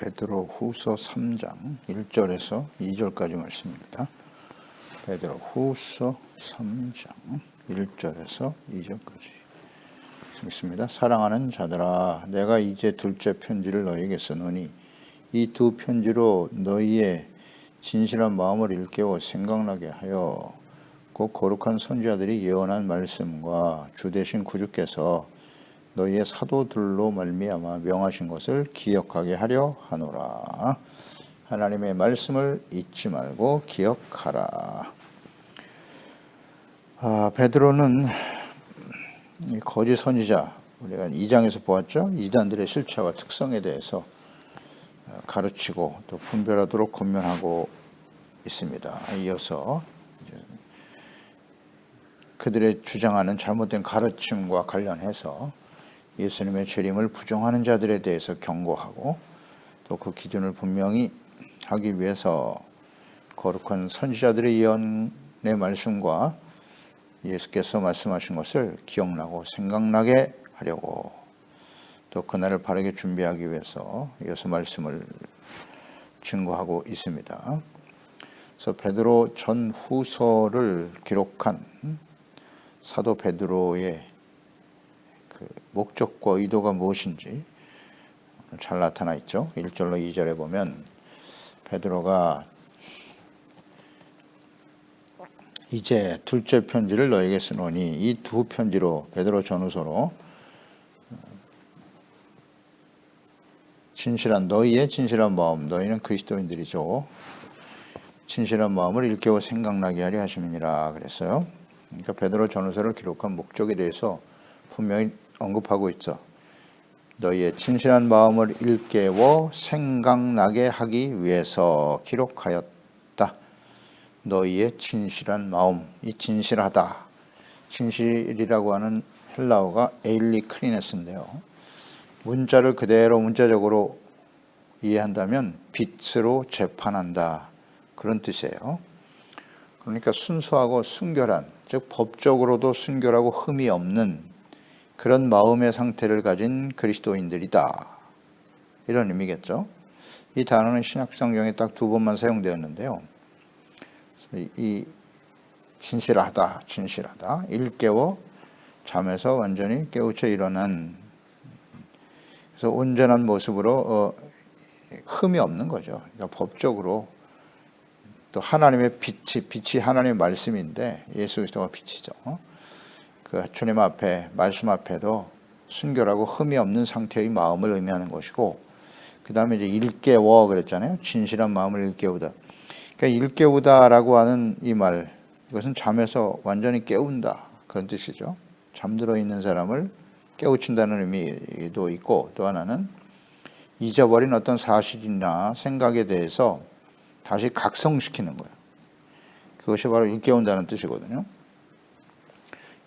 베드로 후서 3장 1절에서 2절까지 말씀입니다. 베드로 후서 3장 1절에서 2절까지 읽습니다. 사랑하는 자들아, 내가 이제 둘째 편지를 너희에게 쓰노니 이 두 편지로 너희의 진실한 마음을 일깨워 생각나게 하여 곧 거룩한 선지자들이 예언한 말씀과 주 되신 구주께서 너희의 사도들로 말미암아 명하신 것을 기억하게 하려 하노라. 하나님의 말씀을 잊지 말고 기억하라. 베드로는 거짓 선지자, 우리가 2장에서 보았죠. 이단들의 실체와 특성에 대해서 가르치고 또 분별하도록 권면하고 있습니다. 이어서 그들의 주장하는 잘못된 가르침과 관련해서 예수님의 재림을 부정하는 자들에 대해서 경고하고 또 그 기준을 분명히 하기 위해서 거룩한 선지자들의 예언의 말씀과 예수께서 말씀하신 것을 기억나고 생각나게 하려고 또 그날을 바르게 준비하기 위해서 예수 말씀을 증거하고 있습니다. 그래서 베드로 전후서를 기록한 사도 베드로의 그 목적과 의도가 무엇인지 잘 나타나 있죠. 1절로 2절에 보면 베드로가 이제 둘째 편지를 너에게 쓰노니 이 두 편지로 베드로 전후서로 너희의 진실한 마음, 너희는 그리스도인들이죠. 진실한 마음을 일깨워 생각나게 하려 하심이니라 그랬어요. 그러니까 베드로 전후서를 기록한 목적에 대해서 분명히 언급하고 있죠. 너희의 진실한 마음을 일깨워 생각나게 하기 위해서 기록하였다. 너희의 진실한 마음, 이 진실하다. 진실이라고 하는 헬라어가 에일리크리네스인데요. 문자를 그대로 문자적으로 이해한다면 빛으로 재판한다. 그런 뜻이에요. 그러니까 순수하고 순결한, 즉 법적으로도 순결하고 흠이 없는 그런 마음의 상태를 가진 그리스도인들이다. 이런 의미겠죠. 이 단어는 신약성경에 딱 두 번만 사용되었는데요. 이 진실하다, 일깨워 잠에서 완전히 깨우쳐 일어난, 그래서 온전한 모습으로 흠이 없는 거죠. 그러니까 법적으로 또 하나님의 빛이 하나님의 말씀인데 예수 그리스도가 빛이죠. 그 주님 앞에 말씀 앞에도 순결하고 흠이 없는 상태의 마음을 의미하는 것이고, 그 다음에 이제 일깨워 그랬잖아요. 진실한 마음을 일깨우다. 그러니까 일깨우다라고 하는 이 말, 이것은 잠에서 완전히 깨운다 그런 뜻이죠. 잠들어 있는 사람을 깨우친다는 의미도 있고, 또 하나는 잊어버린 어떤 사실이나 생각에 대해서 다시 각성시키는 거예요. 그것이 바로 일깨운다는 뜻이거든요.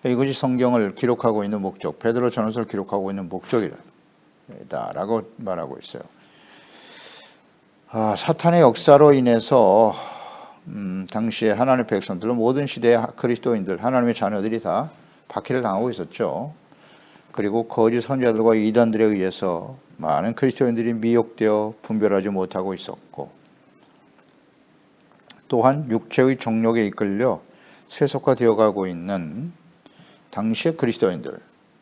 이것이 성경을 기록하고 있는 목적, 베드로 전서를 기록하고 있는 목적이다라고 말하고 있어요. 사탄의 역사로 인해서 당시에 하나님의 백성들, 모든 시대의 그리스도인들, 하나님의 자녀들이 다 박해를 당하고 있었죠. 그리고 거짓 선지자들과 이단들에 의해서 많은 그리스도인들이 미혹되어 분별하지 못하고 있었고, 또한 육체의 정욕에 이끌려 세속화되어 가고 있는 당시의 그리스도인들,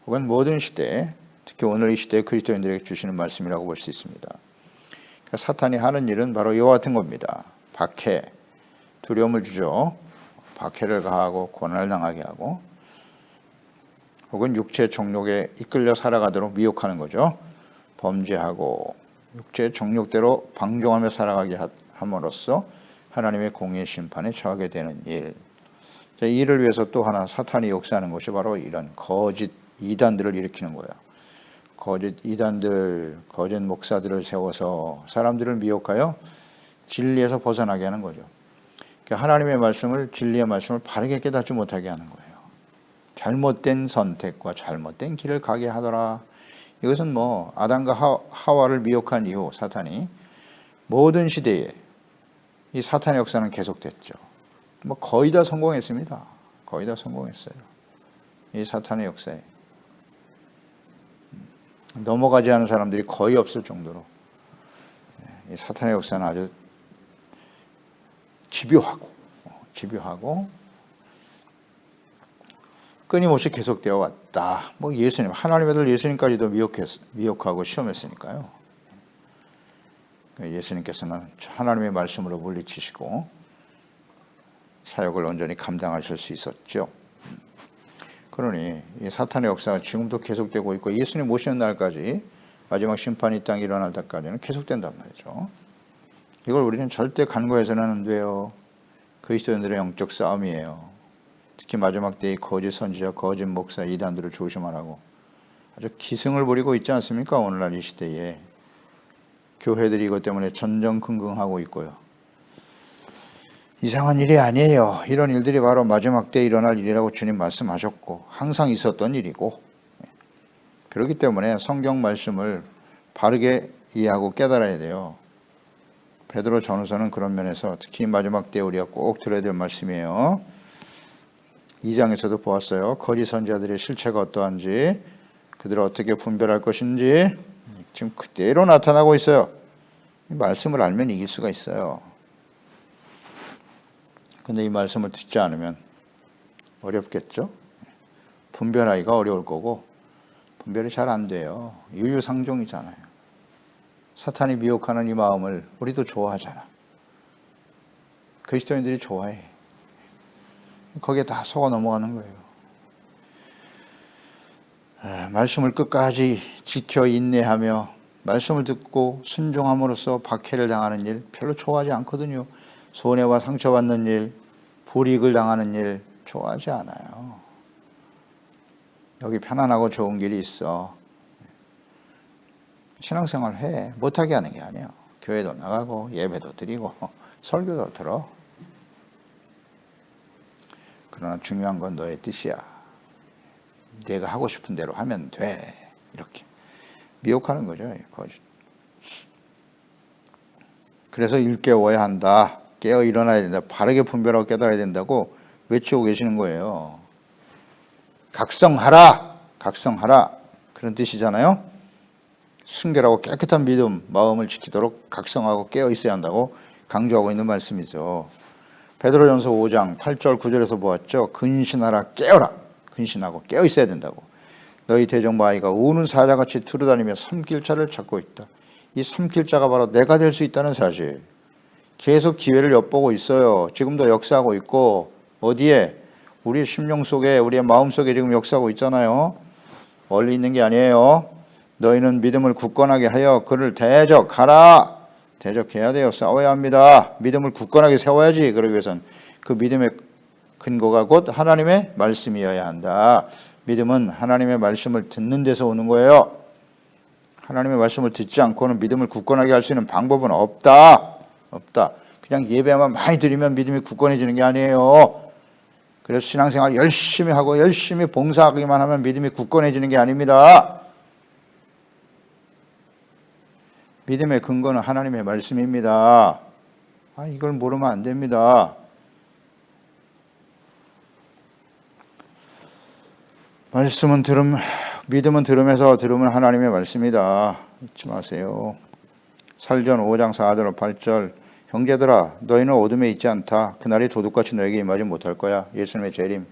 혹은 모든 시대, 특히 오늘 이 시대의 그리스도인들에게 주시는 말씀이라고 볼 수 있습니다. 그러니까 사탄이 하는 일은 바로 이와 같은 겁니다. 박해, 두려움을 주죠. 박해를 가하고 고난을 당하게 하고, 혹은 육체의 정욕에 이끌려 살아가도록 미혹하는 거죠. 범죄하고 육체의 정욕대로 방종하며 살아가게 함으로써 하나님의 공의 심판에 처하게 되는 일. 이 일을 위해서 또 하나 사탄이 역사하는 것이 바로 이런 거짓 이단들을 일으키는 거예요. 거짓 이단들, 거짓 목사들을 세워서 사람들을 미혹하여 진리에서 벗어나게 하는 거죠. 그러니까 하나님의 말씀을, 진리의 말씀을 바르게 깨닫지 못하게 하는 거예요. 잘못된 선택과 잘못된 길을 가게 하더라. 이것은 아담과 하와를 미혹한 이후 사탄이 모든 시대에 이 사탄의 역사는 계속됐죠. 거의 다 성공했습니다. 거의 다 성공했어요. 이 사탄의 역사에 넘어가지 않은 사람들이 거의 없을 정도로 사탄의 역사는 아주 집요하고 끊임없이 계속되어 왔다. 뭐 예수님, 하나님의 아들 예수님까지도 미혹하고 시험했으니까요. 예수님께서는 하나님의 말씀으로 물리치시고 사역을 온전히 감당하실 수 있었죠. 그러니 이 사탄의 역사가 지금도 계속되고 있고 예수님 오시는 날까지, 마지막 심판이 이 땅에 일어날 때까지는 계속된단 말이죠. 이걸 우리는 절대 간과해서는 안 돼요. 그리스도인들의 영적 싸움이에요. 특히 마지막 때의 거짓 선지자, 거짓 목사, 이단들을 조심하라고 아주 기승을 부리고 있지 않습니까? 오늘날 이 시대에 교회들이 이것 때문에 전전긍긍하고 있고요. 이상한 일이 아니에요. 이런 일들이 바로 마지막 때에 일어날 일이라고 주님 말씀하셨고 항상 있었던 일이고, 그렇기 때문에 성경 말씀을 바르게 이해하고 깨달아야 돼요. 베드로 전후서는 그런 면에서 특히 마지막 때에 우리가 꼭 들어야 될 말씀이에요. 2장에서도 보았어요. 거짓 선지자들의 실체가 어떠한지, 그들을 어떻게 분별할 것인지 지금 그대로 나타나고 있어요. 이 말씀을 알면 이길 수가 있어요. 근데 이 말씀을 듣지 않으면 어렵겠죠? 분별하기가 어려울 거고, 분별이 잘 안 돼요. 유유상종이잖아요. 사탄이 미혹하는 이 마음을 우리도 좋아하잖아. 그리스도인들이 좋아해. 거기에 다 속아 넘어가는 거예요. 말씀을 끝까지 지켜 인내하며 말씀을 듣고 순종함으로써 박해를 당하는 일 별로 좋아하지 않거든요. 손해와 상처받는 일, 불이익을 당하는 일 좋아하지 않아요. 여기 편안하고 좋은 길이 있어. 신앙생활 해. 못하게 하는 게 아니에요. 교회도 나가고 예배도 드리고 설교도 들어. 그러나 중요한 건 너의 뜻이야. 내가 하고 싶은 대로 하면 돼. 이렇게 미혹하는 거죠. 거짓. 그래서 일깨워야 한다. 깨어 일어나야 된다. 바르게 분별하고 깨달아야 된다고 외치고 계시는 거예요. 각성하라. 각성하라. 그런 뜻이잖아요. 순결하고 깨끗한 믿음, 마음을 지키도록 각성하고 깨어 있어야 한다고 강조하고 있는 말씀이죠. 베드로전서 5장 8절 9절에서 보았죠. 근신하라, 깨어라. 근신하고 깨어 있어야 된다고. 너희 대적마 아이가 우는 사자같이 두루다니며 삼킬 자를 찾고 있다. 이 삼킬 자가 바로 내가 될 수 있다는 사실. 계속 기회를 엿보고 있어요. 지금도 역사하고 있고, 어디에? 우리의 심령 속에, 우리의 마음 속에 지금 역사하고 있잖아요. 멀리 있는 게 아니에요. 너희는 믿음을 굳건하게 하여 그를 대적하라. 대적해야 돼요. 싸워야 합니다. 믿음을 굳건하게 세워야지. 그러기 위해서는 그 믿음의 근거가 곧 하나님의 말씀이어야 한다. 믿음은 하나님의 말씀을 듣는 데서 오는 거예요. 하나님의 말씀을 듣지 않고는 믿음을 굳건하게 할 수 있는 방법은 없다. 없다. 그냥 예배만 많이 드리면 믿음이 굳건해지는 게 아니에요. 그래서 신앙생활 열심히 하고 열심히 봉사하기만 하면 믿음이 굳건해지는 게 아닙니다. 믿음의 근거는 하나님의 말씀입니다. 이걸 모르면 안 됩니다. 믿음은 들음에서 들으면 하나님의 말씀이다. 잊지 마세요. 살전 5장 4절 8절 형제들아 너희는 어둠에 있지 않다. 그날이 도둑같이 너에게 임하지 못할 거야. 예수님의 재림.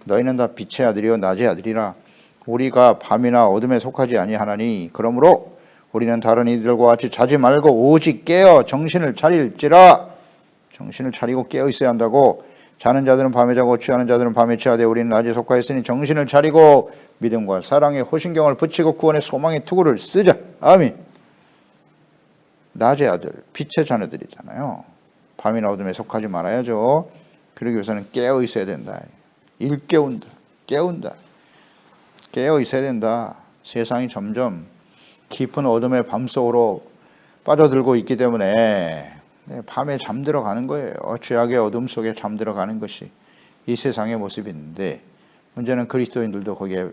너희는 다 빛의 아들이요 낮의 아들이라. 우리가 밤이나 어둠에 속하지 아니하나니 그러므로 우리는 다른 이들과 같이 자지 말고 오직 깨어 정신을 차릴지라. 정신을 차리고 깨어 있어야 한다고. 자는 자들은 밤에 자고 취하는 자들은 밤에 취하되 우리는 낮에 속하였으니 정신을 차리고 믿음과 사랑의 호신경을 붙이고 구원의 소망의 투구를 쓰자. 아멘. 낮의 아들, 빛의 자녀들이잖아요. 밤이나 어둠에 속하지 말아야죠. 그러기 위해서는 깨어 있어야 된다. 일깨운다. 깨운다. 깨어 있어야 된다. 세상이 점점 깊은 어둠의 밤속으로 빠져들고 있기 때문에 밤에 잠들어 가는 거예요. 죄악의 어둠 속에 잠들어 가는 것이 이 세상의 모습인데 문제는 그리스도인들도 거기에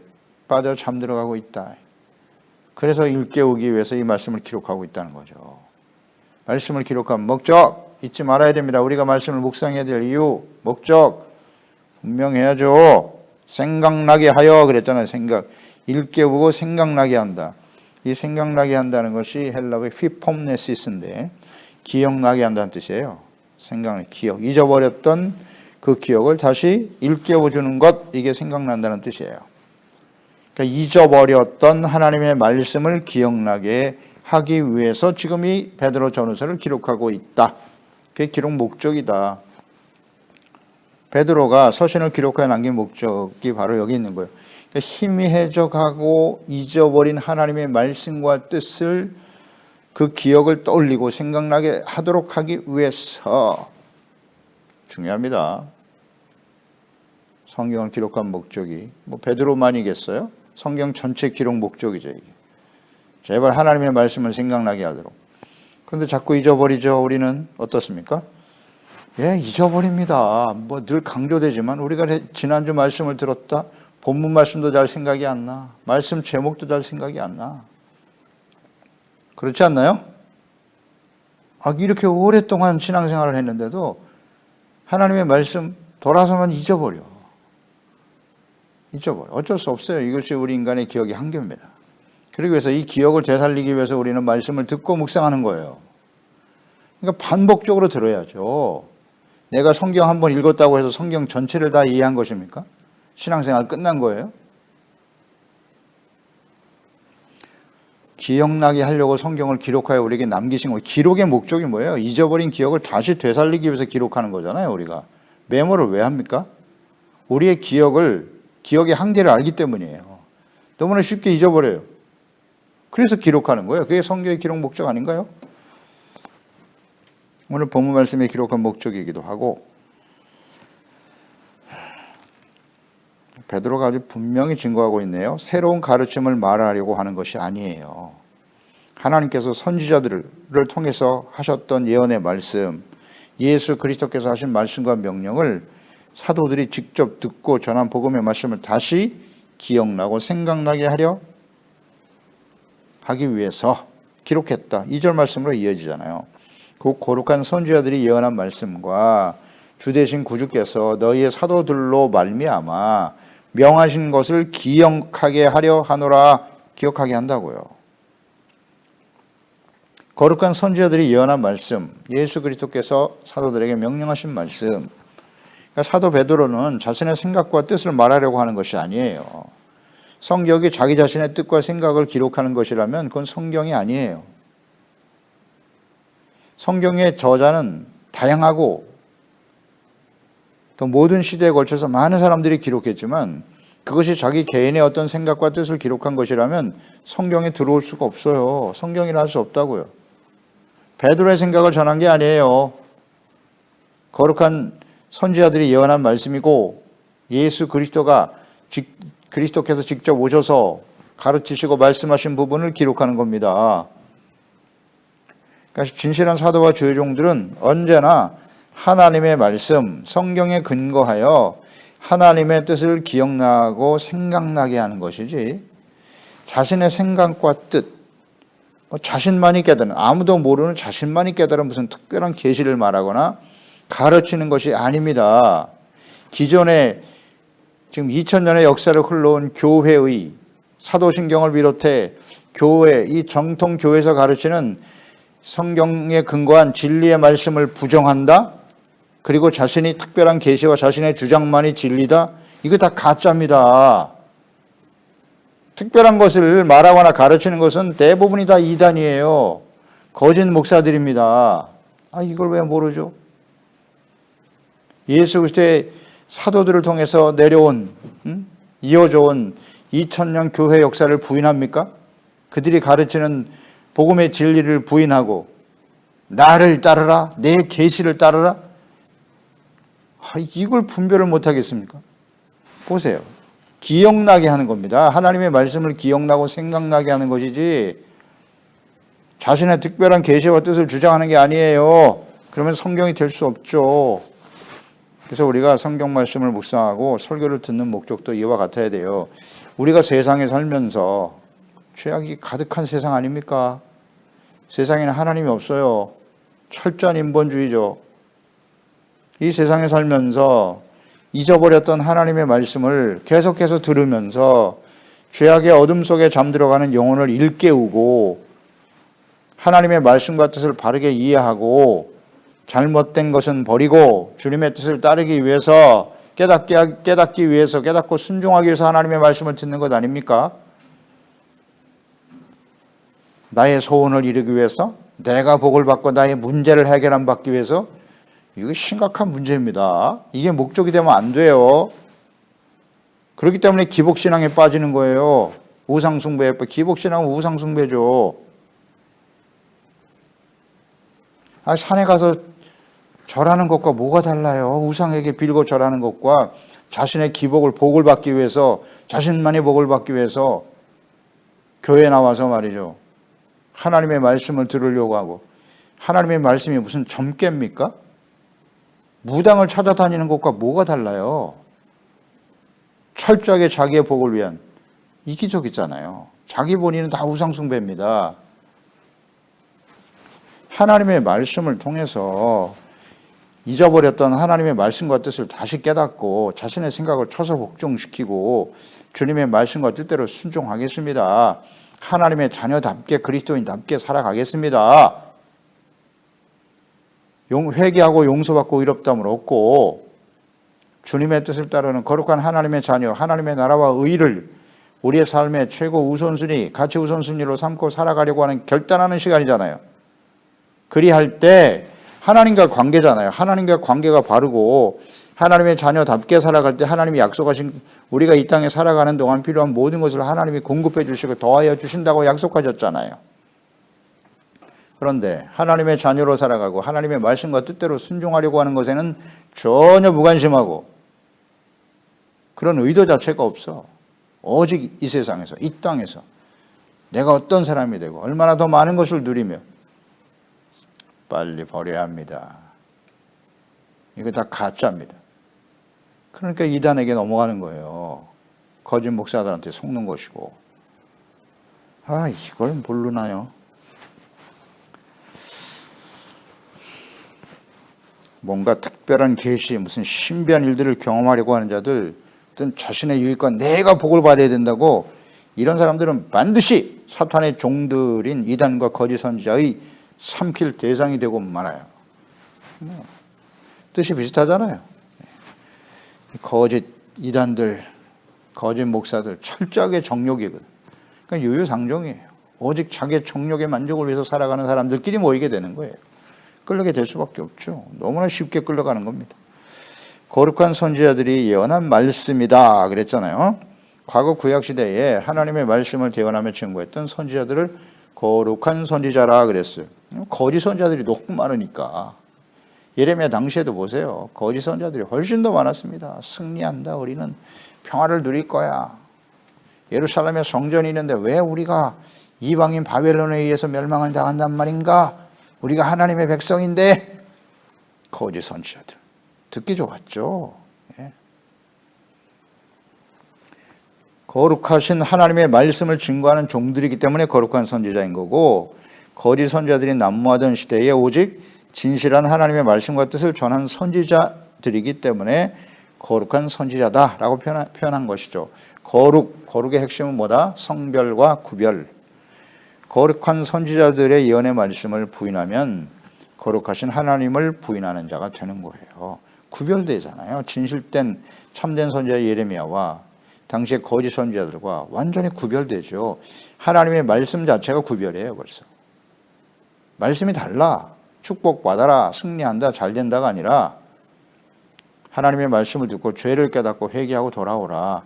빠져 잠들어 가고 있다. 그래서 일깨우기 위해서 이 말씀을 기록하고 있다는 거죠. 말씀을 기록한 목적 잊지 말아야 됩니다. 우리가 말씀을 묵상해야 될 이유, 목적 분명해야죠. 생각나게 하여 그랬잖아요. 생각. 일깨우고 생각나게 한다. 이 생각나게 한다는 것이 헬라어의 휘폼네시스인데 기억나게 한다는 뜻이에요. 생각나, 기억, 잊어버렸던 그 기억을 다시 일깨워주는 것, 이게 생각난다는 뜻이에요. 그러니까 잊어버렸던 하나님의 말씀을 기억나게 하기 위해서 지금 이 베드로 전후서를 기록하고 있다. 그게 기록 목적이다. 베드로가 서신을 기록하여 남긴 목적이 바로 여기 있는 거예요. 그러니까 희미해져가고 잊어버린 하나님의 말씀과 뜻을 그 기억을 떠올리고 생각나게 하도록 하기 위해서, 중요합니다. 성경을 기록한 목적이 뭐 베드로만이겠어요? 성경 전체 기록 목적이죠. 이게 제발 하나님의 말씀을 생각나게 하도록. 그런데 자꾸 잊어버리죠. 우리는 어떻습니까? 예, 잊어버립니다. 뭐 늘 강조되지만 우리가 지난주 말씀을 들었다, 본문 말씀도 잘 생각이 안 나, 말씀 제목도 잘 생각이 안 나. 그렇지 않나요? 이렇게 오랫동안 신앙생활을 했는데도 하나님의 말씀 돌아서면 잊어버려. 어쩔 수 없어요. 이것이 우리 인간의 기억의 한계입니다. 그러기 위해서 이 기억을 되살리기 위해서 우리는 말씀을 듣고 묵상하는 거예요. 그러니까 반복적으로 들어야죠. 내가 성경 한 번 읽었다고 해서 성경 전체를 다 이해한 것입니까? 신앙생활 끝난 거예요? 기억나게 하려고 성경을 기록하여 우리에게 남기신 거예요. 기록의 목적이 뭐예요? 잊어버린 기억을 다시 되살리기 위해서 기록하는 거잖아요. 우리가 메모를 왜 합니까? 우리의 기억의 한계를 알기 때문이에요. 너무나 쉽게 잊어버려요. 그래서 기록하는 거예요. 그게 성경의 기록 목적 아닌가요? 오늘 본문 말씀에 기록한 목적이기도 하고, 베드로가 아주 분명히 증거하고 있네요. 새로운 가르침을 말하려고 하는 것이 아니에요. 하나님께서 선지자들을 통해서 하셨던 예언의 말씀, 예수 그리스도께서 하신 말씀과 명령을 사도들이 직접 듣고 전한 복음의 말씀을 다시 기억나고 생각나게 하기 위해서 기록했다. 2절 말씀으로 이어지잖아요. 그 거룩한 선지자들이 예언한 말씀과 주되신 구주께서 너희의 사도들로 말미암아 명하신 것을 기억하게 하려 하노라. 기억하게 한다고요. 거룩한 선지자들이 예언한 말씀, 예수 그리스도께서 사도들에게 명령하신 말씀. 그러니까 사도 베드로는 자신의 생각과 뜻을 말하려고 하는 것이 아니에요. 성경이 자기 자신의 뜻과 생각을 기록하는 것이라면 그건 성경이 아니에요. 성경의 저자는 다양하고 또 모든 시대에 걸쳐서 많은 사람들이 기록했지만 그것이 자기 개인의 어떤 생각과 뜻을 기록한 것이라면 성경에 들어올 수가 없어요. 성경이라 할 수 없다고요. 베드로의 생각을 전한 게 아니에요. 거룩한 선지자들이 예언한 말씀이고 예수 그리스도께서 직접 오셔서 가르치시고 말씀하신 부분을 기록하는 겁니다. 그러니까 진실한 사도와 주의 종들은 언제나 하나님의 말씀, 성경에 근거하여 하나님의 뜻을 기억나고 생각나게 하는 것이지 자신의 생각과 뜻, 자신만이 깨달은, 아무도 모르는 자신만이 깨달은 무슨 특별한 계시를 말하거나 가르치는 것이 아닙니다. 기존에 지금 2000년의 역사를 흘러온 교회의 사도신경을 비롯해 교회, 이 정통 교회에서 가르치는 성경에 근거한 진리의 말씀을 부정한다? 그리고 자신이 특별한 계시와 자신의 주장만이 진리다? 이거 다 가짜입니다. 특별한 것을 말하거나 가르치는 것은 대부분이 다 이단이에요. 거짓 목사들입니다. 이걸 왜 모르죠? 예수 그리스도의 사도들을 통해서 내려온, 이어져온 2000년 교회 역사를 부인합니까? 그들이 가르치는 복음의 진리를 부인하고 나를 따르라, 내 계시를 따르라? 이걸 분별을 못하겠습니까? 보세요. 기억나게 하는 겁니다. 하나님의 말씀을 기억나고 생각나게 하는 것이지 자신의 특별한 계시와 뜻을 주장하는 게 아니에요. 그러면 성경이 될 수 없죠. 그래서 우리가 성경 말씀을 묵상하고 설교를 듣는 목적도 이와 같아야 돼요. 우리가 세상에 살면서 죄악이 가득한 세상 아닙니까? 세상에는 하나님이 없어요. 철저한 인본주의죠. 이 세상에 살면서 잊어버렸던 하나님의 말씀을 계속해서 들으면서 죄악의 어둠 속에 잠들어가는 영혼을 일깨우고 하나님의 말씀과 뜻을 바르게 이해하고 잘못된 것은 버리고 주님의 뜻을 따르기 위해서 깨닫기 위해서 깨닫고 순종하기 위해서 하나님의 말씀을 듣는 것 아닙니까? 나의 소원을 이루기 위해서, 내가 복을 받고 나의 문제를 해결받기 위해서. 이거 심각한 문제입니다. 이게 목적이 되면 안 돼요. 그렇기 때문에 기복신앙에 빠지는 거예요. 우상숭배, 기복신앙은 우상숭배죠. 산에 가서 절하는 것과 뭐가 달라요? 우상에게 빌고 절하는 것과 자신의 복을 받기 위해서, 자신만의 복을 받기 위해서 교회에 나와서 말이죠. 하나님의 말씀을 들으려고 하고, 하나님의 말씀이 무슨 점괘입니까? 무당을 찾아다니는 것과 뭐가 달라요? 철저하게 자기의 복을 위한 이기적이잖아요. 자기 본인은 다 우상숭배입니다. 하나님의 말씀을 통해서 잊어버렸던 하나님의 말씀과 뜻을 다시 깨닫고 자신의 생각을 쳐서 복종시키고 주님의 말씀과 뜻대로 순종하겠습니다. 하나님의 자녀답게 그리스도인답게 살아가겠습니다. 회개하고 용서받고 의롭다함을 얻고 주님의 뜻을 따르는 거룩한 하나님의 자녀, 하나님의 나라와 의를 우리의 삶의 최고 우선순위, 가치 우선순위로 삼고 살아가려고 하는 결단하는 시간이잖아요. 그리할 때 하나님과 관계잖아요. 하나님과 관계가 바르고 하나님의 자녀답게 살아갈 때 하나님이 약속하신, 우리가 이 땅에 살아가는 동안 필요한 모든 것을 하나님이 공급해 주시고 더하여 주신다고 약속하셨잖아요. 그런데 하나님의 자녀로 살아가고 하나님의 말씀과 뜻대로 순종하려고 하는 것에는 전혀 무관심하고 그런 의도 자체가 없어. 오직 이 세상에서, 이 땅에서 내가 어떤 사람이 되고 얼마나 더 많은 것을 누리며 빨리 버려야 합니다. 이거 다 가짜입니다. 그러니까 이단에게 넘어가는 거예요. 거짓 목사들한테 속는 것이고. 이걸 모르나요? 뭔가 특별한 계시, 무슨 신비한 일들을 경험하려고 하는 자들, 어떤 자신의 유익과 내가 복을 받아야 된다고, 이런 사람들은 반드시 사탄의 종들인 이단과 거짓 선지자의 삼킬 대상이 되고 말아요. 뜻이 비슷하잖아요. 거짓 이단들, 거짓 목사들 철저하게 정욕이거든. 그러니까 유유상종이에요. 오직 자기의 정욕의 만족을 위해서 살아가는 사람들끼리 모이게 되는 거예요. 끌려게 될 수밖에 없죠. 너무나 쉽게 끌려가는 겁니다. 거룩한 선지자들이 예언한 말씀이다 그랬잖아요. 과거 구약시대에 하나님의 말씀을 대언하며 증거했던 선지자들을 거룩한 선지자라 그랬어요. 거짓 선지자들이 너무 많으니까. 예레미야 당시에도 보세요. 거짓 선지자들이 훨씬 더 많았습니다. 승리한다. 우리는 평화를 누릴 거야. 예루살렘에 성전이 있는데 왜 우리가 이방인 바벨론에 의해서 멸망을 당한단 말인가? 우리가 하나님의 백성인데. 거짓 선지자들. 듣기 좋았죠. 예. 거룩하신 하나님의 말씀을 증거하는 종들이기 때문에 거룩한 선지자인 거고, 거짓 선지자들이 난무하던 시대에 오직 진실한 하나님의 말씀과 뜻을 전한 선지자들이기 때문에 거룩한 선지자다라고 표현한 것이죠. 거룩의 핵심은 뭐다? 성별과 구별. 거룩한 선지자들의 예언의 말씀을 부인하면 거룩하신 하나님을 부인하는 자가 되는 거예요. 구별되잖아요. 진실된 참된 선지자 예레미야와 당시의 거짓 선지자들과 완전히 구별되죠. 하나님의 말씀 자체가 구별이에요. 벌써 말씀이 달라. 축복받아라, 승리한다, 잘된다가 아니라 하나님의 말씀을 듣고 죄를 깨닫고 회개하고 돌아오라.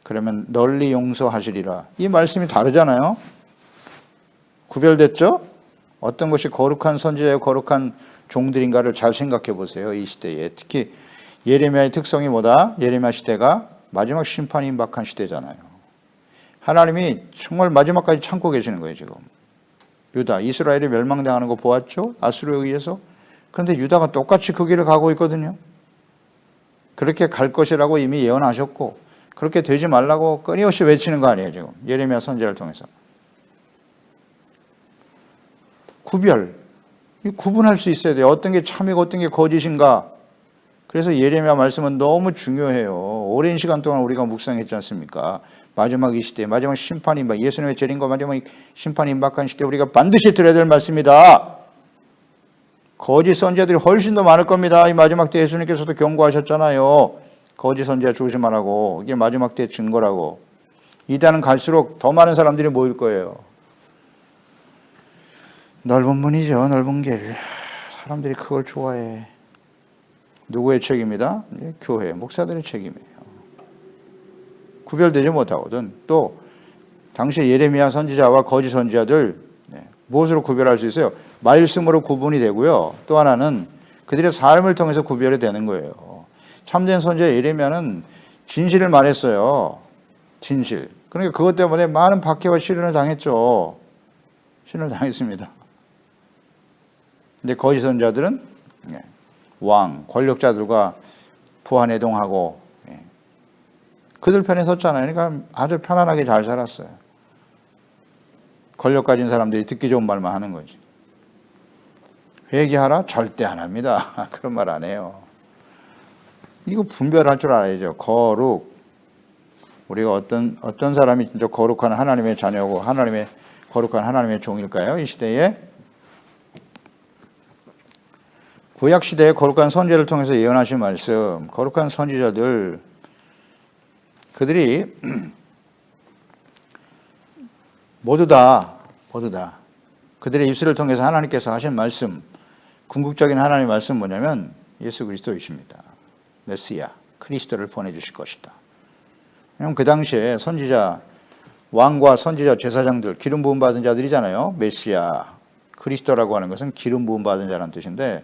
그러면 널리 용서하시리라. 이 말씀이 다르잖아요. 구별됐죠? 어떤 것이 거룩한 선지자의 거룩한 종들인가를 잘 생각해 보세요. 이 시대에. 특히 예레미야의 특성이 뭐다? 예레미야 시대가 마지막 심판이 임박한 시대잖아요. 하나님이 정말 마지막까지 참고 계시는 거예요. 지금 유다, 이스라엘이 멸망당하는 거 보았죠? 아수르에 의해서. 그런데 유다가 똑같이 그 길을 가고 있거든요. 그렇게 갈 것이라고 이미 예언하셨고 그렇게 되지 말라고 끊임없이 외치는 거 아니에요. 지금 예레미야 선지자를 통해서. 구별할 수 있어야 돼요. 어떤 게 참이고 어떤 게 거짓인가. 그래서 예레미야 말씀은 너무 중요해요. 오랜 시간 동안 우리가 묵상했지 않습니까? 마지막 이 시대, 마지막 심판이 예수님의 재림과 마지막 심판이 임박한 시대 우리가 반드시 들어야 될 말씀이다. 거짓 선지자들이 훨씬 더 많을 겁니다. 이 마지막 때 예수님께서도 경고하셨잖아요. 거짓 선지자 조심하라고. 이게 마지막 때 증거라고. 이단은 갈수록 더 많은 사람들이 모일 거예요. 넓은 문이죠. 넓은 길. 사람들이 그걸 좋아해. 누구의 책임이다? 교회, 목사들의 책임이에요. 구별되지 못하거든. 또 당시 예레미야 선지자와 거짓 선지자들 무엇으로 구별할 수 있어요? 말씀으로 구분이 되고요. 또 하나는 그들의 삶을 통해서 구별이 되는 거예요. 참된 선지자 예레미야는 진실을 말했어요. 진실. 그러니까 그것 때문에 많은 박해와 시련을 당했죠. 시련을 당했습니다. 근데 거짓 선지자들은 왕, 권력자들과 부하내동하고 그들 편에 섰잖아요. 그러니까 아주 편안하게 잘 살았어요. 권력 가진 사람들이 듣기 좋은 말만 하는 거지. 회개하라? 절대 안 합니다. 그런 말 안 해요. 이거 분별할 줄 알아야죠. 거룩. 우리가 어떤 사람이 진짜 거룩한 하나님의 자녀고 거룩한 하나님의 종일까요? 이 시대에? 구약 시대에 거룩한 선지자를 통해서 예언하신 말씀, 거룩한 선지자들, 그들이 모두 다 그들의 입술을 통해서 하나님께서 하신 말씀, 궁극적인 하나님의 말씀 뭐냐면 예수 그리스도이십니다. 메시아, 그리스도를 보내주실 것이다. 왜냐하면 그 당시에 선지자, 왕과 선지자, 제사장들, 기름 부음 받은 자들이잖아요. 메시아, 그리스도라고 하는 것은 기름 부음 받은 자라는 뜻인데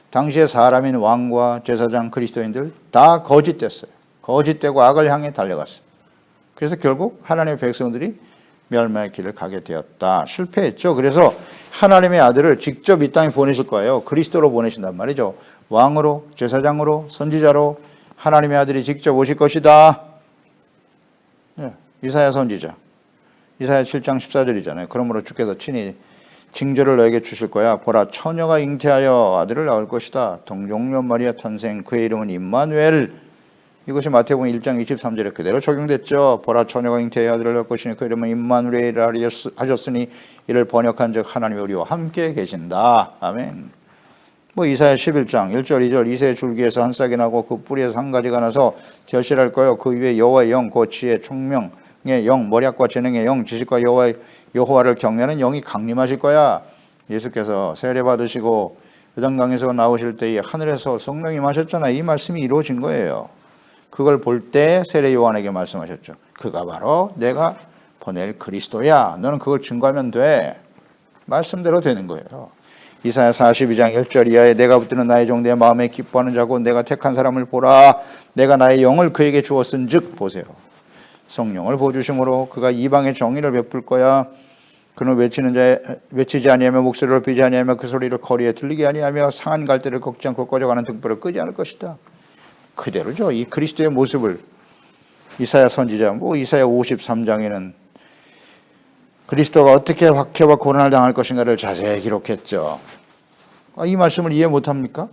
당시에 사람인 왕과 제사장, 그리스도인들 다 거짓됐어요. 거짓되고 악을 향해 달려갔어요. 그래서 결국 하나님의 백성들이 멸망의 길을 가게 되었다. 실패했죠. 그래서 하나님의 아들을 직접 이 땅에 보내실 거예요. 그리스도로 보내신단 말이죠. 왕으로, 제사장으로, 선지자로 하나님의 아들이 직접 오실 것이다. 네, 이사야 선지자. 이사야 7장 14절이잖아요. 그러므로 주께서 친히 징조를 너에게 주실 거야. 보라, 처녀가 잉태하여 아들을 낳을 것이다. 동정녀 마리아 탄생. 그의 이름은 임마누엘. 이것이 마태복음 1장 23절에 그대로 적용됐죠. 보라, 처녀가 잉태하여 아들을 낳을 것이니 그 이름은 임마누엘이라 하셨으니 이를 번역한 즉 하나님이 우리와 함께 계신다. 아멘. 이사야 11장 1절 2절 이새의 줄기에서 한 싹이 나고 그 뿌리에서 한 가지가 나서 결실할 거요. 그 위에 여호와의 영, 그 지혜, 총명의 영, 머리학과 재능의 영, 지식과 여호와를 경외하는 영이 강림하실 거야. 예수께서 세례 받으시고 요단강에서 나오실 때에 하늘에서 성령이 임하셨잖아요. 이 말씀이 이루어진 거예요. 그걸 볼 때 세례 요한에게 말씀하셨죠. 그가 바로 내가 보낼 그리스도야. 너는 그걸 증거하면 돼. 말씀대로 되는 거예요. 이사야 42장 1절 이하에 내가 붙드는 나의 종 내 마음에 기뻐하는 자고 내가 택한 사람을 보라. 내가 나의 영을 그에게 주었은즉 보세요. 성령을 부어주심으로 그가 이방의 정의를 베풀 거야. 그는 외치지 아니하며 목소리를 비지 아니하며 그 소리를 거리에 들리게 아니하며 상한 갈대를 꺾지 않고 꺼져가는 등불을 끄지 않을 것이다. 그대로죠. 이 그리스도의 모습을 이사야 선지자, 이사야 53장에는 그리스도가 어떻게 박해와 고난을 당할 것인가를 자세히 기록했죠. 이 말씀을 이해 못합니까?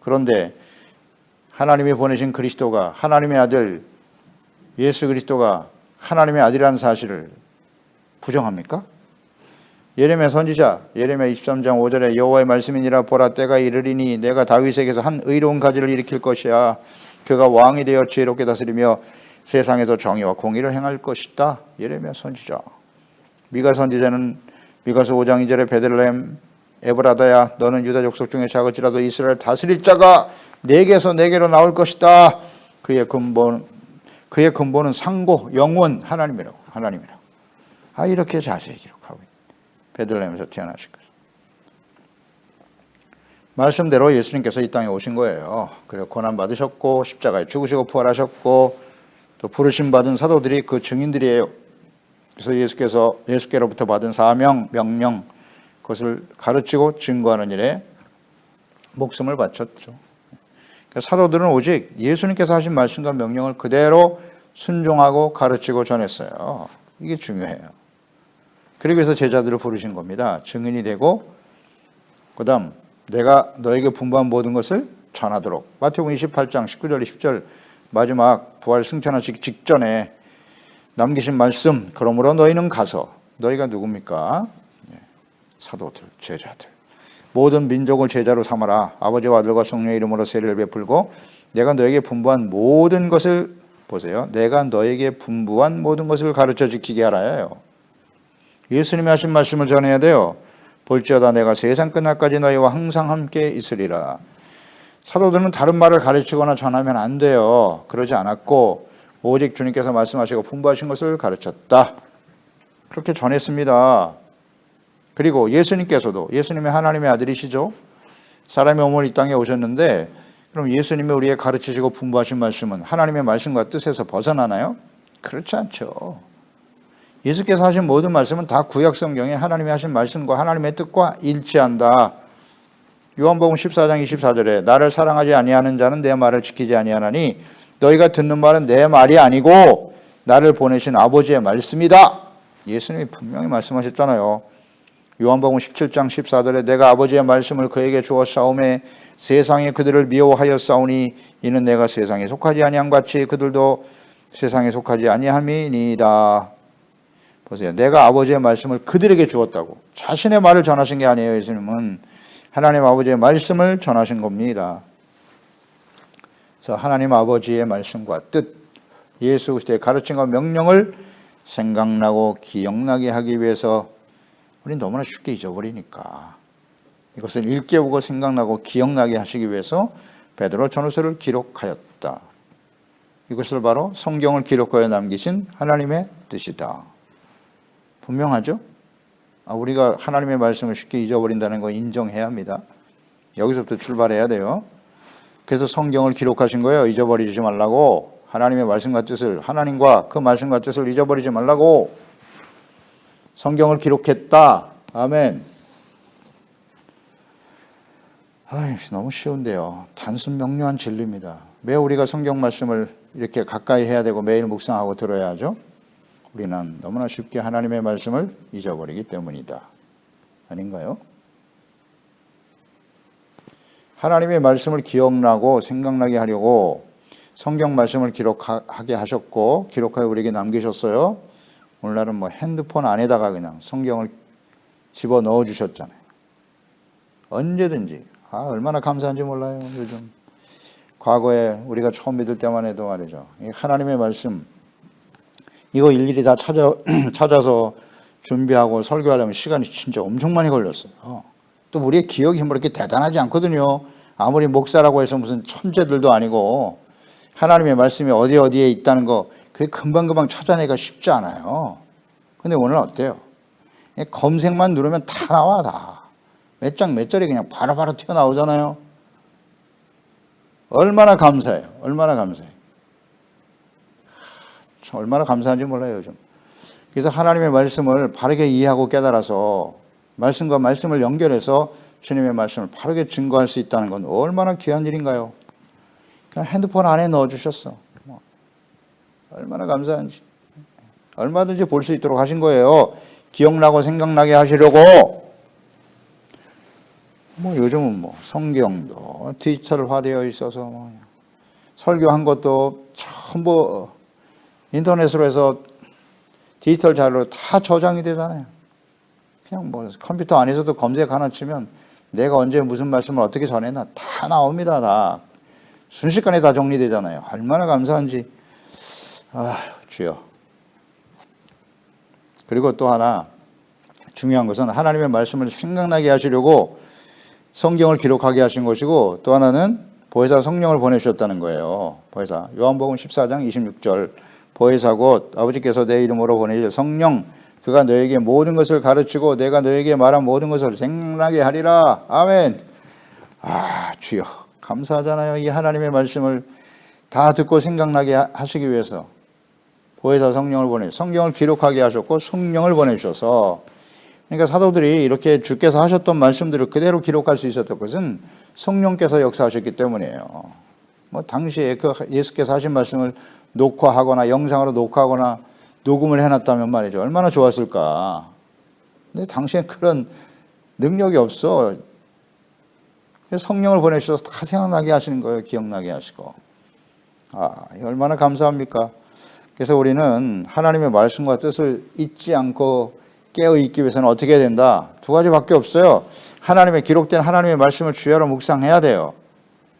그런데 하나님이 보내신 그리스도가 하나님의 아들 예수 그리스도가 하나님의 아들이라는 사실을 부정합니까? 예레미야 선지자 예레미야 23장 5절에 여호와의 말씀이니라 보라 때가 이르리니 내가 다윗에게서 한 의로운 가지를 일으킬 것이야. 그가 왕이 되어 지혜롭게 다스리며 세상에서 정의와 공의를 행할 것이다. 예레미야 선지자. 미가 선지자는 미가서 5장 2절에 베들레헴 에브라다야 너는 유다 족속 중에 작을지라도 이스라엘 다스릴 자가 내게서 내게로 나올 것이다. 그의 근본은 상고 영원 하나님이라고. 이렇게 자세히 기록하고 있다. 베들레헴에서 태어나실 것을. 말씀대로 예수님께서 이 땅에 오신 거예요. 그리고 고난 받으셨고 십자가에 죽으시고 부활하셨고 또 부르심 받은 사도들이 그 증인들이에요. 그래서 예수께로부터 받은 사명, 명령 그것을 가르치고 증거하는 일에 목숨을 바쳤죠. 그러니까 사도들은 오직 예수님께서 하신 말씀과 명령을 그대로 순종하고 가르치고 전했어요. 이게 중요해요. 그러기 위해서 제자들을 부르신 겁니다. 증인이 되고 그 다음 내가 너에게 분부한 모든 것을 전하도록. 마태복음 28장 19절 20절 마지막 부활 승천하시기 직전에 남기신 말씀, 그러므로 너희는 가서, 너희가 누굽니까? 사도들, 제자들, 모든 민족을 제자로 삼아라. 아버지와 아들과 성령의 이름으로 세례를 베풀고 내가 너에게 분부한 모든 것을, 보세요, 내가 너에게 분부한 모든 것을 가르쳐 지키게 하라요. 예수님이 하신 말씀을 전해야 돼요. 볼지어다 내가 세상 끝날까지 너희와 항상 함께 있으리라. 사도들은 다른 말을 가르치거나 전하면 안 돼요. 그러지 않았고 오직 주님께서 말씀하시고 분부하신 것을 가르쳤다. 그렇게 전했습니다. 그리고 예수님께서도, 예수님이 하나님의 아들이시죠. 사람의 몸을 이 땅에 오셨는데 그럼 예수님이 우리에게 가르치시고 분부하신 말씀은 하나님의 말씀과 뜻에서 벗어나나요? 그렇지 않죠. 예수께서 하신 모든 말씀은 다 구약 성경에 하나님이 하신 말씀과 하나님의 뜻과 일치한다. 요한복음 14장 24절에 나를 사랑하지 아니하는 자는 내 말을 지키지 아니하나니 너희가 듣는 말은 내 말이 아니고 나를 보내신 아버지의 말씀이다. 예수님이 분명히 말씀하셨잖아요. 요한복음 17장 14절에 내가 아버지의 말씀을 그에게 주었사오매 세상에 그들을 미워하였사오니 이는 내가 세상에 속하지 아니함 같이 그들도 세상에 속하지 아니함이니이다. 보세요. 내가 아버지의 말씀을 그들에게 주었다고. 자신의 말을 전하신 게 아니에요. 예수님은 하나님 아버지의 말씀을 전하신 겁니다. 그래서 하나님 아버지의 말씀과 뜻, 예수 그리스도의 가르침과 명령을 생각나고 기억나게 하기 위해서 우리는 너무나 쉽게 잊어버리니까 이것을 일깨우고 생각나고 기억나게 하시기 위해서 베드로 전후서를 기록하였다. 이것을 바로 성경을 기록하여 남기신 하나님의 뜻이다. 분명하죠? 우리가 하나님의 말씀을 쉽게 잊어버린다는 거 인정해야 합니다. 여기서부터 출발해야 돼요. 그래서 성경을 기록하신 거예요. 잊어버리지 말라고. 하나님의 말씀과 뜻을, 하나님과 그 말씀과 뜻을 잊어버리지 말라고. 성경을 기록했다. 아멘. 너무 쉬운데요. 단순 명료한 진리입니다. 왜 우리가 성경 말씀을 이렇게 가까이 해야 되고 매일 묵상하고 들어야 하죠? 우리는 너무나 쉽게 하나님의 말씀을 잊어버리기 때문이다. 아닌가요? 하나님의 말씀을 기억나고 생각나게 하려고 성경 말씀을 기록하게 하셨고 기록하여 우리에게 남기셨어요. 오늘날은 핸드폰 안에다가 그냥 성경을 집어넣어 주셨잖아요. 언제든지. 얼마나 감사한지 몰라요. 요즘 과거에 우리가 처음 믿을 때만 해도 말이죠. 하나님의 말씀 이거 일일이 다 찾아서 준비하고 설교하려면 시간이 진짜 엄청 많이 걸렸어요. 또 우리의 기억이 그렇게 대단하지 않거든요. 아무리 목사라고 해서 무슨 천재들도 아니고 하나님의 말씀이 어디에 있다는 거 그게 금방금방 찾아내기가 쉽지 않아요. 근데 오늘 어때요? 검색만 누르면 다 나와. 다. 몇 장 몇 절이 그냥 바로바로 튀어나오잖아요. 얼마나 감사해요. 얼마나 감사해요. 얼마나 감사한지 몰라요, 요즘. 그래서 하나님의 말씀을 바르게 이해하고 깨달아서 말씀과 말씀을 연결해서 주님의 말씀을 바르게 증거할 수 있다는 건 얼마나 귀한 일인가요? 그냥 핸드폰 안에 넣어주셨어. 얼마나 감사한지. 얼마든지 볼 수 있도록 하신 거예요. 기억나고 생각나게 하시려고. 요즘은 성경도 디지털화되어 있어서 설교한 것도 전부 인터넷으로 해서 디지털 자료로 다 저장이 되잖아요. 그냥 컴퓨터 안에서도 검색 하나 치면 내가 언제 무슨 말씀을 어떻게 전했나 다 나옵니다. 다. 순식간에 다 정리되잖아요. 얼마나 감사한지. 주여. 그리고 또 하나 중요한 것은 하나님의 말씀을 생각나게 하시려고 성경을 기록하게 하신 것이고 또 하나는 보혜사 성령을 보내주셨다는 거예요. 보혜사. 요한복음 14장 26절. 보혜사 곧 아버지께서 내 이름으로 보내실 성령 그가 너에게 모든 것을 가르치고 내가 너에게 말한 모든 것을 생각나게 하리라. 아멘. 주여 감사하잖아요. 이 하나님의 말씀을 다 듣고 생각나게 하시기 위해서 보혜사 성령을 성경을 기록하게 하셨고 성령을 보내주셔서 그러니까 사도들이 이렇게 주께서 하셨던 말씀들을 그대로 기록할 수 있었던 것은 성령께서 역사하셨기 때문이에요. 당시에 예수께서 하신 말씀을 녹화하거나 영상으로 녹화하거나 녹음을 해놨다면 말이죠. 얼마나 좋았을까. 근데 당시엔 그런 능력이 없어. 성령을 보내주셔서 다 생각나게 하시는 거예요. 기억나게 하시고. 얼마나 감사합니까? 그래서 우리는 하나님의 말씀과 뜻을 잊지 않고 깨어있기 위해서는 어떻게 해야 된다? 두 가지밖에 없어요. 하나님의 기록된 하나님의 말씀을 주야로 묵상해야 돼요.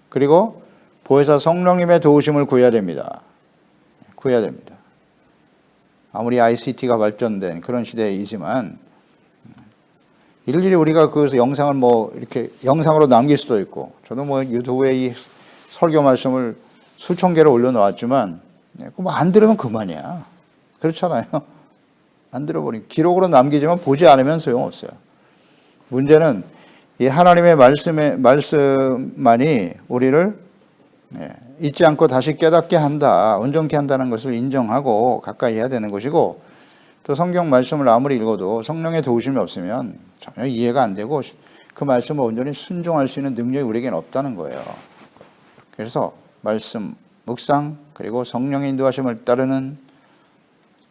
그리고 보혜사 성령님의 도우심을 구해야 됩니다. 구해야 됩니다. 아무리 ICT가 발전된 그런 시대이지만 일일이 우리가 그 영상을 이렇게 영상으로 남길 수도 있고, 저도 유튜브에 이 설교 말씀을 수천 개를 올려놓았지만 안 들으면 그만이야. 그렇잖아요. 안 들어버리고 기록으로 남기지만 보지 않으면 소용없어요. 문제는 이 하나님의 말씀만이 우리를 잊지 않고 다시 깨닫게 한다, 온전케 한다는 것을 인정하고 가까이 해야 되는 것이고, 또 성경 말씀을 아무리 읽어도 성령의 도우심이 없으면 전혀 이해가 안 되고 그 말씀을 온전히 순종할 수 있는 능력이 우리에게는 없다는 거예요. 그래서 말씀, 묵상, 그리고 성령의 인도하심을 따르는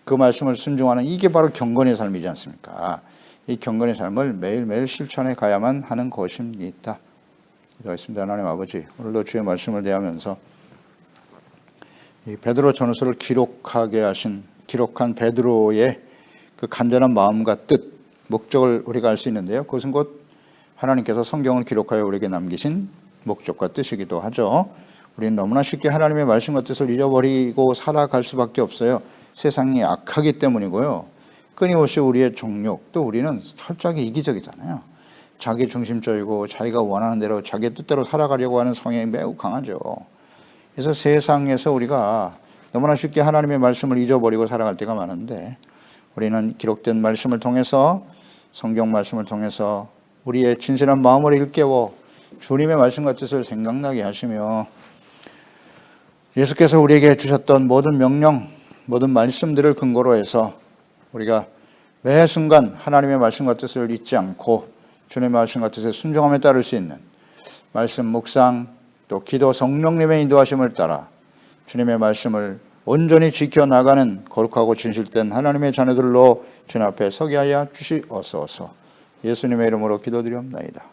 그 말씀을 순종하는, 이게 바로 경건의 삶이지 않습니까? 이 경건의 삶을 매일매일 실천해 가야만 하는 것입니다. 기도하겠습니다. 하나님 아버지, 오늘도 주의 말씀을 대하면서 이 베드로 전후서를 기록한 베드로의 그 간절한 마음과 뜻, 목적을 우리가 알 수 있는데요. 그것은 곧 하나님께서 성경을 기록하여 우리에게 남기신 목적과 뜻이기도 하죠. 우리는 너무나 쉽게 하나님의 말씀과 뜻을 잊어버리고 살아갈 수밖에 없어요. 세상이 악하기 때문이고요. 끊임없이 우리의 정욕, 또 우리는 철저하게 이기적이잖아요. 자기 중심적이고 자기가 원하는 대로 자기 뜻대로 살아가려고 하는 성향이 매우 강하죠. 그래서 세상에서 우리가 너무나 쉽게 하나님의 말씀을 잊어버리고 살아갈 때가 많은데, 우리는 기록된 말씀을 통해서, 성경 말씀을 통해서 우리의 진실한 마음을 일깨워 주님의 말씀과 뜻을 생각나게 하시며, 예수께서 우리에게 주셨던 모든 명령, 모든 말씀들을 근거로 해서 우리가 매 순간 하나님의 말씀과 뜻을 잊지 않고 주님의 말씀과 뜻에 순종함에 따를 수 있는 말씀 묵상, 또 기도, 성령님의 인도하심을 따라 주님의 말씀을 온전히 지켜나가는 거룩하고 진실된 하나님의 자녀들로 주님 앞에 서게 하여 주시옵소서. 예수님의 이름으로 기도드리옵나이다.